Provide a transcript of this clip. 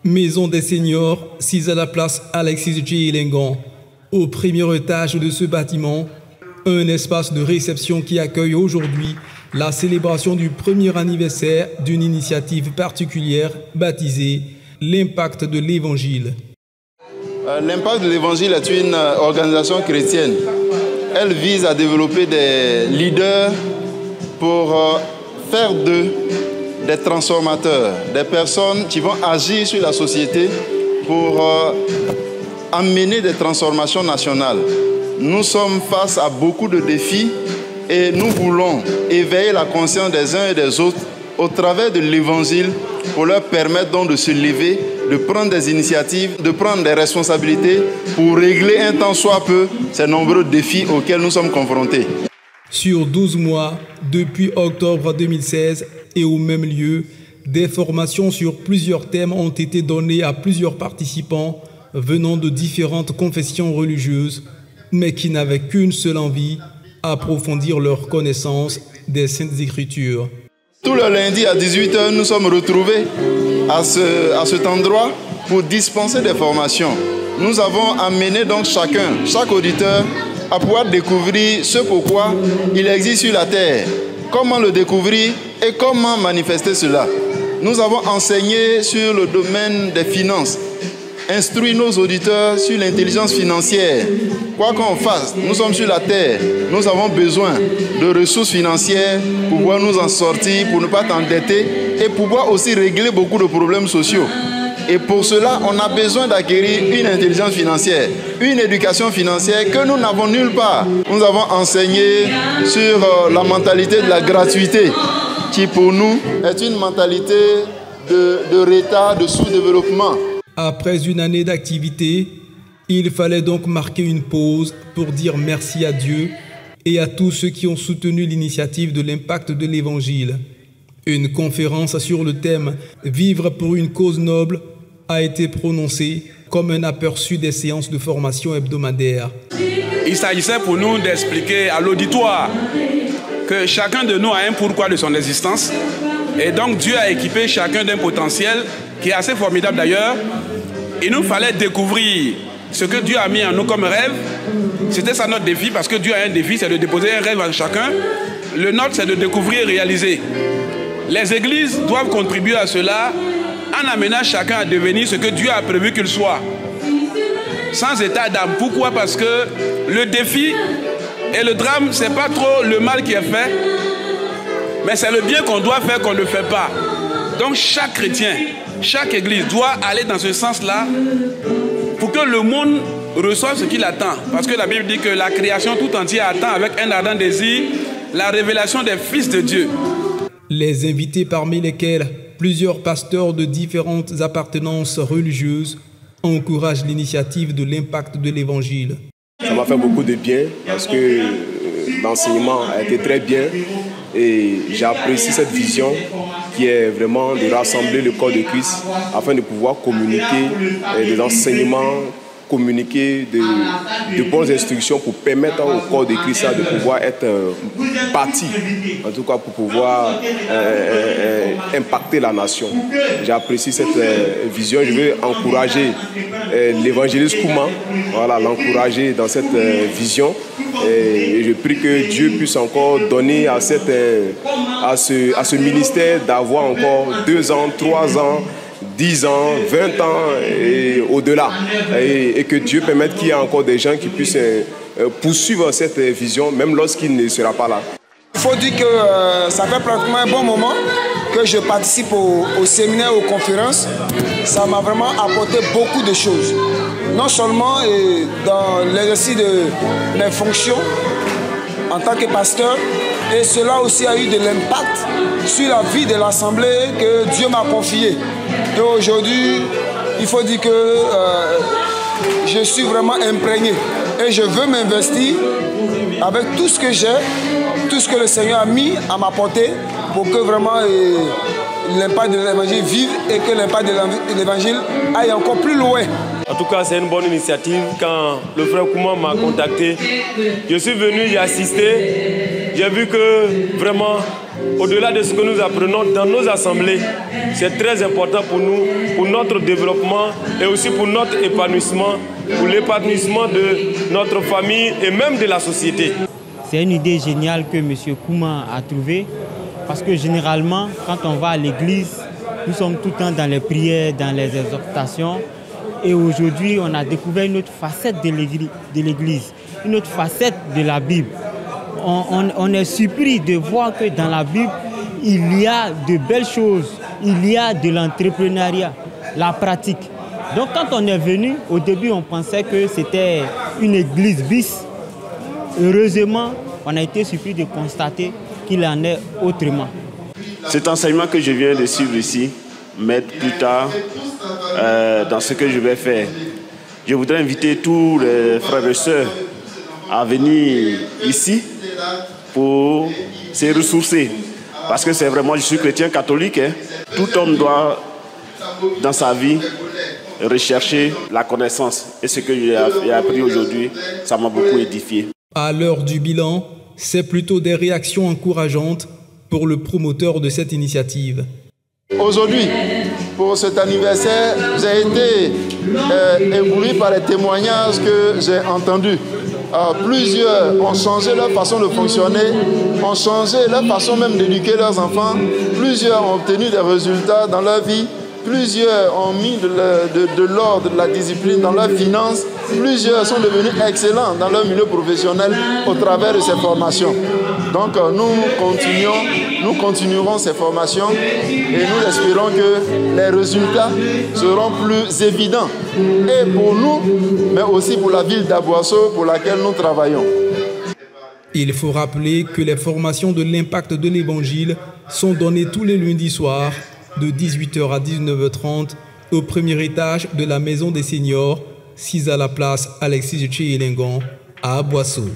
Maison des seniors, 6 à la place Alexis J. Lengan. Au premier étage de ce bâtiment, un espace de réception qui accueille aujourd'hui la célébration du premier anniversaire d'une initiative particulière baptisée l'Impact de l'Évangile. L'Impact de l'Évangile est une organisation chrétienne. Elle vise à développer des leaders pour faire d'eux des transformateurs, des personnes qui vont agir sur la société pour amener des transformations nationales. Nous sommes face à beaucoup de défis et nous voulons éveiller la conscience des uns et des autres au travers de l'Évangile pour leur permettre donc de se lever, de prendre des initiatives, de prendre des responsabilités pour régler un tant soit peu ces nombreux défis auxquels nous sommes confrontés. Sur 12 mois, depuis octobre 2016 et au même lieu, des formations sur plusieurs thèmes ont été données à plusieurs participants venant de différentes confessions religieuses, mais qui n'avaient qu'une seule envie, approfondir leur connaissance des Saintes Écritures. Tout le lundi à 18 h, nous sommes retrouvés à cet endroit pour dispenser des formations. Nous avons amené donc chaque auditeur, à pouvoir découvrir ce pourquoi il existe sur la terre, comment le découvrir et comment manifester cela. Nous avons enseigné sur le domaine des finances, instruit nos auditeurs sur l'intelligence financière. Quoi qu'on fasse, nous sommes sur la terre, nous avons besoin de ressources financières pour pouvoir nous en sortir, pour ne pas t'endetter et pouvoir aussi régler beaucoup de problèmes sociaux. Et pour cela, on a besoin d'acquérir une intelligence financière, une éducation financière que nous n'avons nulle part. Nous avons enseigné sur la mentalité de la gratuité, qui pour nous est une mentalité de retard, de sous-développement. Après une année d'activité, il fallait donc marquer une pause pour dire merci à Dieu et à tous ceux qui ont soutenu l'initiative de l'Impact de l'Évangile. Une conférence sur le thème « Vivre pour une cause noble » a été prononcée comme un aperçu des séances de formation hebdomadaires. Il s'agissait pour nous d'expliquer à l'auditoire que chacun de nous a un pourquoi de son existence. Et donc Dieu a équipé chacun d'un potentiel qui est assez formidable d'ailleurs. Il nous fallait découvrir ce que Dieu a mis en nous comme rêve. C'était ça notre défi, parce que Dieu a un défi, c'est de déposer un rêve à chacun. Le nôtre, c'est de découvrir et réaliser. Les églises doivent contribuer à cela en amenant chacun à devenir ce que Dieu a prévu qu'il soit. Sans état d'âme. Pourquoi? Parce que le défi et le drame, ce n'est pas trop le mal qui est fait, mais c'est le bien qu'on doit faire qu'on ne fait pas. Donc chaque chrétien, chaque église doit aller dans ce sens-là pour que le monde reçoive ce qu'il attend. Parce que la Bible dit que la création tout entière attend avec un ardent désir la révélation des fils de Dieu. Les invités, parmi lesquels plusieurs pasteurs de différentes appartenances religieuses, encouragent l'initiative de l'Impact de l'Évangile. Ça m'a fait beaucoup de bien parce que l'enseignement a été très bien et j'apprécie cette vision qui est vraiment de rassembler le corps de Christ afin de pouvoir communiquer des enseignements, communiquer de bonnes instructions pour permettre au corps de Christ de pouvoir être parti, en tout cas pour pouvoir impacter la nation. J'apprécie cette vision. Je veux encourager l'évangéliste Kouma, voilà, l'encourager dans cette vision. Et je prie que Dieu puisse encore donner à ce ministère d'avoir encore 2 ans, 3 ans, 10 ans, 20 ans et au-delà. Et que Dieu permette qu'il y ait encore des gens qui puissent poursuivre cette vision, même lorsqu'il ne sera pas là. Il faut dire que ça fait pratiquement un bon moment que je participe au séminaire, aux conférences. Ça m'a vraiment apporté beaucoup de choses. Non seulement dans l'exercice de mes fonctions en tant que pasteur, et cela aussi a eu de l'impact sur la vie de l'Assemblée que Dieu m'a confiée. Et aujourd'hui, il faut dire que je suis vraiment imprégné et je veux m'investir avec tout ce que j'ai, tout ce que le Seigneur a mis à ma portée pour que vraiment l'impact de l'Évangile vive et que l'impact de l'Évangile aille encore plus loin. En tout cas, c'est une bonne initiative. Quand le frère Kouma m'a contacté, je suis venu y assister. J'ai vu que vraiment au-delà de ce que nous apprenons dans nos assemblées, c'est très important pour nous, pour notre développement et aussi pour notre épanouissement, pour l'épanouissement de notre famille et même de la société. C'est une idée géniale que M. Kouma a trouvée, parce que généralement, quand on va à l'église, nous sommes tout le temps dans les prières, dans les exhortations. Et aujourd'hui, on a découvert une autre facette de l'église, une autre facette de la Bible. On est surpris de voir que dans la Bible, il y a de belles choses, il y a de l'entrepreneuriat, la pratique. Donc quand on est venu, au début, on pensait que c'était une église bis. Heureusement, on a été surpris de constater qu'il en est autrement. Cet enseignement que je viens de suivre ici m'aide plus tard dans ce que je vais faire. Je voudrais inviter tous les frères et sœurs à venir ici pour se ressourcer. Parce que c'est vraiment, je suis chrétien catholique, hein. Tout homme doit, dans sa vie, rechercher la connaissance. Et ce que j'ai appris aujourd'hui, ça m'a beaucoup édifié. À l'heure du bilan, c'est plutôt des réactions encourageantes pour le promoteur de cette initiative. Aujourd'hui, pour cet anniversaire, j'ai été ébloui par les témoignages que j'ai entendus. Plusieurs ont changé leur façon de fonctionner, ont changé leur façon même d'éduquer leurs enfants. Plusieurs ont obtenu des résultats dans leur vie. Plusieurs ont mis de l'ordre, de la discipline dans leurs finances. Plusieurs sont devenus excellents dans leur milieu professionnel au travers de ces formations. Donc nous continuerons ces formations et nous espérons que les résultats seront plus évidents. Et pour nous, mais aussi pour la ville d'Aboisseau pour laquelle nous travaillons. Il faut rappeler que les formations de l'impact de l'Évangile sont données tous les lundis soirs de 18h à 19h30 au premier étage de la Maison des Seniors, 6 à la place Alexis Tchéléngan à Aboisseau.